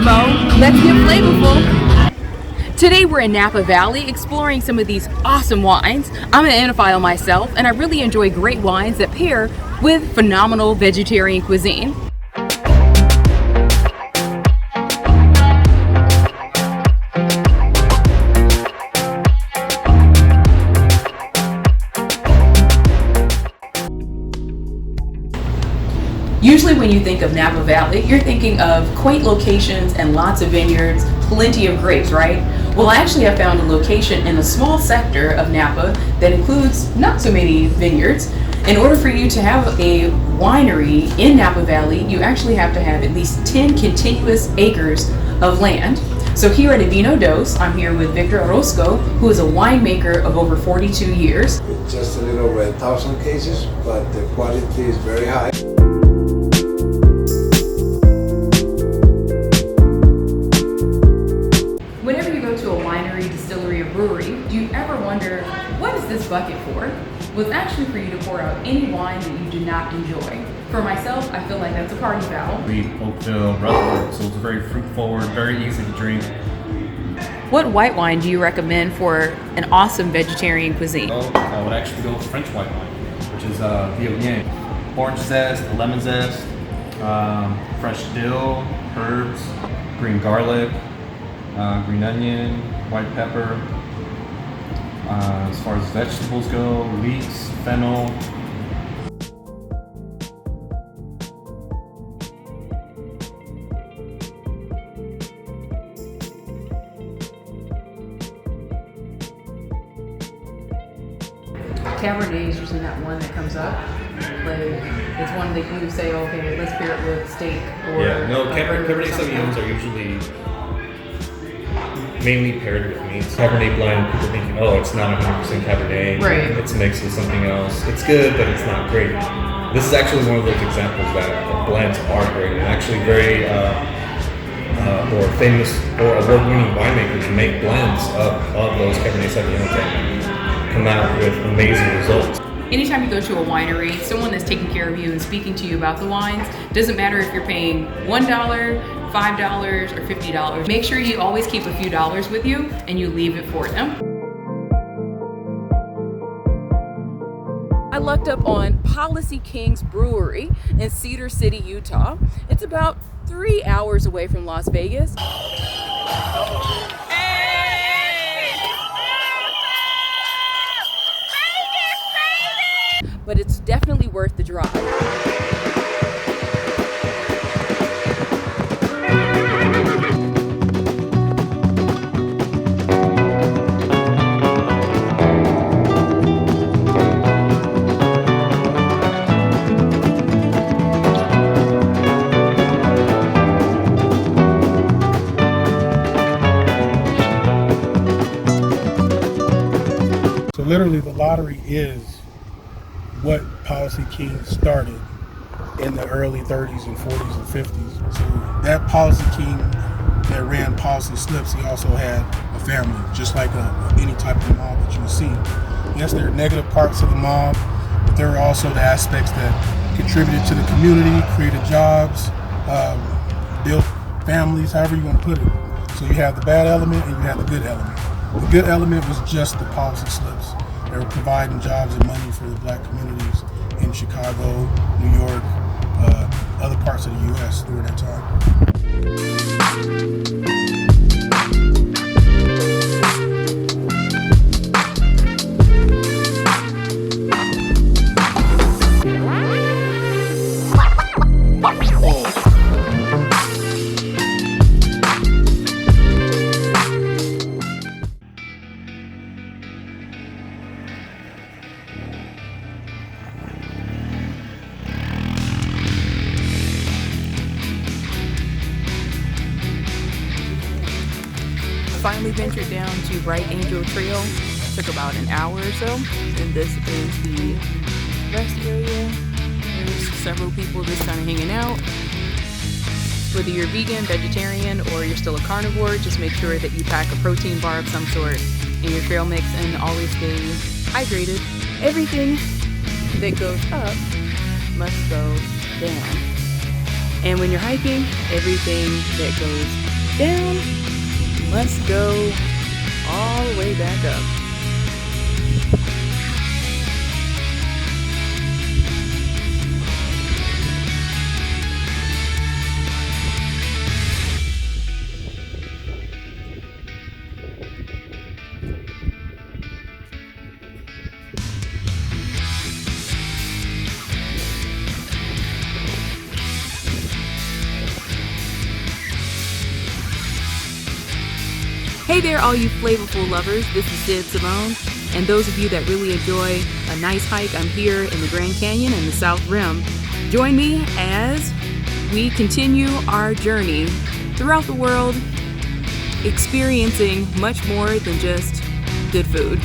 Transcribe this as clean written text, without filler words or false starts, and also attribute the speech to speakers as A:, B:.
A: Mo. Let's get flavorful. Today we're in Napa Valley exploring some of these awesome wines. I'm an enophile myself, and I really enjoy great wines that pair with phenomenal vegetarian cuisine. Usually when you think of Napa Valley, you're thinking of quaint locations and lots of vineyards, plenty of grapes, right? Well, actually I found a location in a small sector of Napa that includes not so many vineyards. In order for you to have a winery in Napa Valley, you actually have to have at least 10 continuous acres of land. So here at AvinoDos, I'm here with Victor Orozco, who is a winemaker of over 42 years.
B: Just a little over 1,000 cases, but the quality is very high.
A: Whenever you go to a winery, distillery, or brewery, do you ever wonder, what is this bucket for? Well, it's actually for you to pour out any wine that you do not enjoy. For myself, I feel like that's a party foul.
C: We Oakville, Rutherford, so it's very fruit forward, very easy to drink.
A: What white wine do you recommend for an awesome vegetarian cuisine?
C: Well, I would actually go with French white wine, which is Viognier. Orange zest, lemon zest, fresh dill, herbs, green garlic, green onion, white pepper. As far as vegetables go, leeks, fennel.
A: Cabernet is usually not one that comes up. Like, it's one that you say, okay, let's pair it with steak or...
D: Yeah, no, Cabernet Sauvignons are usually mainly paired with meats. Cabernet blend, people thinking, oh, it's not 100% Cabernet.
A: Right.
D: It's mixed with something else. It's good, but it's not great. This is actually one of those examples that blends are great and actually very or famous or award-winning winemakers make blends of those Cabernet Sauvignons that come out with amazing results.
A: Anytime you go to a winery, someone that's taking care of you and speaking to you about the wines, doesn't matter if you're paying $1, $5, or $50. Make sure you always keep a few dollars with you and you leave it for them. I lucked up on Policy Kings Brewery in Cedar City, Utah. It's about 3 hours away from Las Vegas. But it's definitely worth the drive.
E: So literally the lottery is what Policy King started in the early 30s and 40s and 50s. So that Policy King that ran Policy Slips, he also had a family, just like any type of mob that you would see. Yes, there are negative parts of the mob, but there are also the aspects that contributed to the community, created jobs, built families, however you want to put it. So you have the bad element and you have the good element. The good element was just the Policy Slips. They were providing jobs and money for the black communities in Chicago, New York, other parts of the U.S. during that time.
A: Finally ventured down to Bright Angel Trail. Took about an hour or so, and this is the rest area. There's several people just kind of hanging out. Whether you're vegan, vegetarian, or you're still a carnivore, just make sure that you pack a protein bar of some sort in your trail mix and always stay hydrated. Everything that goes up must go down. And when you're hiking, everything that goes down. Let's go all the way back up. Hey there, all you Flavafull lovers. This is Sid Simone. And those of you that really enjoy a nice hike, I'm here in the Grand Canyon and the South Rim. Join me as we continue our journey throughout the world, experiencing much more than just good food.